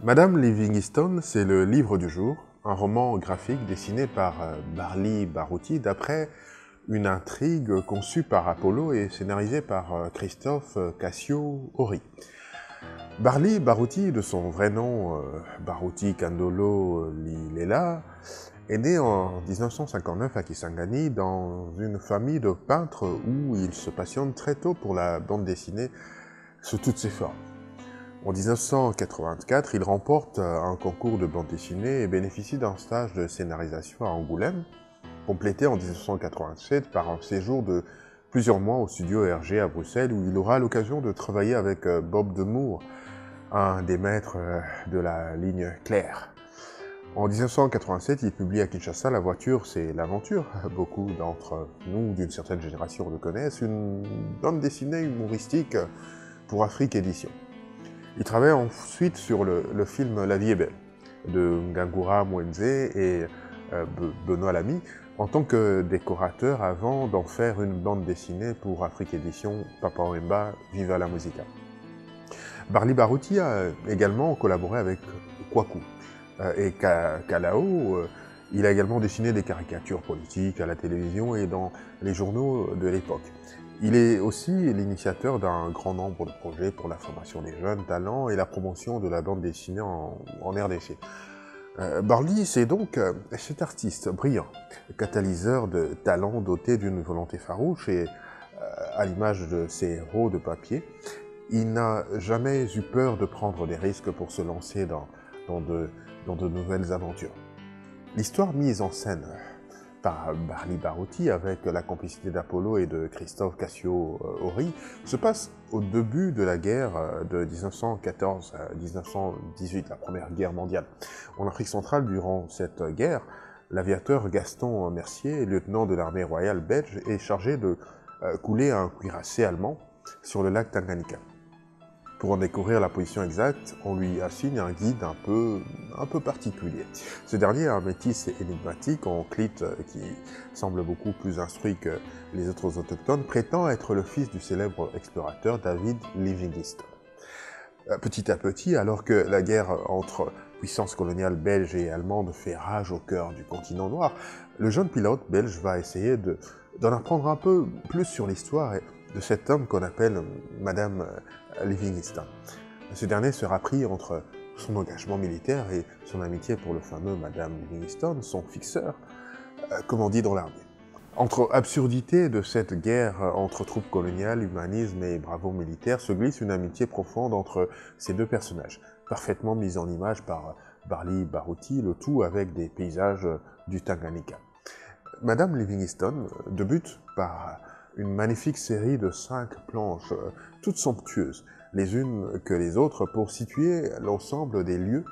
Madame Livingstone, c'est le livre du jour, un roman graphique dessiné par Barley Barouti d'après une intrigue conçue par Apollo et scénarisée par Christophe Cassio-Ori. Barley Barouti, de son vrai nom Barouti Kandolo Lilela, est né en 1959 à Kisangani dans une famille de peintres où il se passionne très tôt pour la bande dessinée sous toutes ses formes. En 1984, il remporte un concours de bande dessinée et bénéficie d'un stage de scénarisation à Angoulême, complété en 1987 par un séjour de plusieurs mois au studio Hergé à Bruxelles où il aura l'occasion de travailler avec Bob de Moor, un des maîtres de la ligne claire. En 1987, il publie à Kinshasa La voiture, c'est l'aventure. Beaucoup d'entre nous d'une certaine génération le connaissent, une bande dessinée humoristique pour Afrique Édition. Il travaille ensuite sur le film La vie est belle de Ngangura Mwenze et Benoît Lamy en tant que décorateur avant d'en faire une bande dessinée pour Afrique Édition, Papa Wemba, Viva la Musica. Barley Barouti a également collaboré avec Kwaku et Kalao. Il a également dessiné des caricatures politiques à la télévision et dans les journaux de l'époque. Il est aussi l'initiateur d'un grand nombre de projets pour la formation des jeunes talents et la promotion de la bande dessinée en RDC. Barley, c'est donc cet artiste brillant, catalyseur de talents doté d'une volonté farouche et, à l'image de ses héros de papier, il n'a jamais eu peur de prendre des risques pour se lancer dans de nouvelles aventures. L'histoire mise en scène par Barley Barouti avec la complicité d'Apollo et de Christophe Cassio-Ori se passe au début de la guerre de 1914 à 1918, la première guerre mondiale. En Afrique centrale, durant cette guerre, l'aviateur Gaston Mercier, lieutenant de l'armée royale belge, est chargé de couler un cuirassé allemand sur le lac Tanganyika. Pour en découvrir la position exacte, on lui assigne un guide un peu particulier. Ce dernier est un métis énigmatique en clite qui semble beaucoup plus instruit que les autres autochtones, prétend être le fils du célèbre explorateur David Livingstone. Petit à petit, alors que la guerre entre puissances coloniales belges et allemandes fait rage au cœur du continent noir, le jeune pilote belge va essayer d'en apprendre un peu plus sur l'histoire de cet homme qu'on appelle Madame Livingstone. Ce dernier sera pris entre son engagement militaire et son amitié pour le fameux Madame Livingstone, son fixeur, comme on dit dans l'armée. Entre absurdité de cette guerre entre troupes coloniales, humanisme et bravoure militaire se glisse une amitié profonde entre ces deux personnages, parfaitement mise en image par Barley Barouti, le tout avec des paysages du Tanganyika. Madame Livingstone débute par une magnifique série de 5 planches, toutes somptueuses, les unes que les autres, pour situer l'ensemble des lieux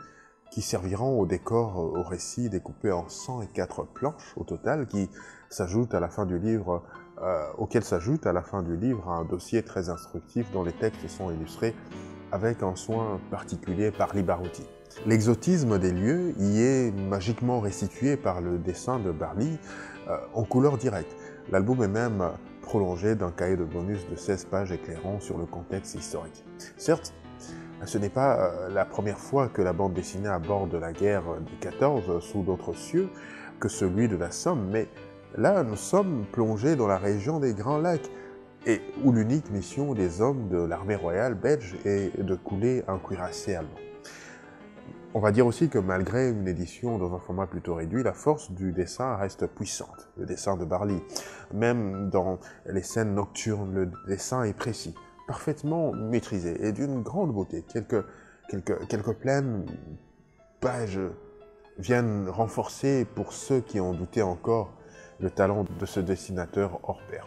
qui serviront au décor, au récit découpé en 104 planches au total, qui s'ajoutent à la fin du livre, auquel s'ajoute à la fin du livre un dossier très instructif dont les textes sont illustrés avec un soin particulier par Barouti. L'exotisme des lieux y est magiquement restitué par le dessin de Barley en couleur directe. L'album est même prolongé d'un cahier de bonus de 16 pages éclairant sur le contexte historique. Certes, ce n'est pas la première fois que la bande dessinée aborde la guerre de 14 sous d'autres cieux que celui de la Somme, mais là nous sommes plongés dans la région des Grands Lacs, et où l'unique mission des hommes de l'armée royale belge est de couler un cuirassé allemand. On va dire aussi que malgré une édition dans un format plutôt réduit, la force du dessin reste puissante, le dessin de Barley. Même dans les scènes nocturnes, le dessin est précis, parfaitement maîtrisé et d'une grande beauté. Quelques pleines pages viennent renforcer pour ceux qui ont douté encore le talent de ce dessinateur hors pair.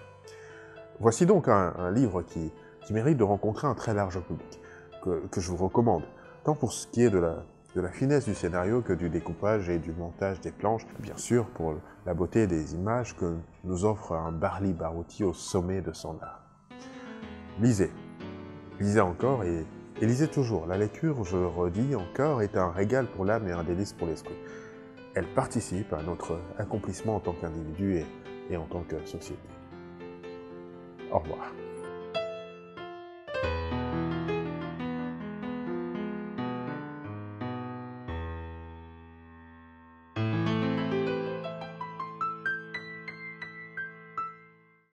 Voici donc un livre qui mérite de rencontrer un très large public, que je vous recommande, tant pour ce qui est de la finesse du scénario que du découpage et du montage des planches, bien sûr pour la beauté des images que nous offre un Barley Barouti au sommet de son art. Lisez, lisez encore et lisez toujours. La lecture, je redis encore, est un régal pour l'âme et un délice pour l'esprit. Elle participe à notre accomplissement en tant qu'individu et en tant que société. Au revoir.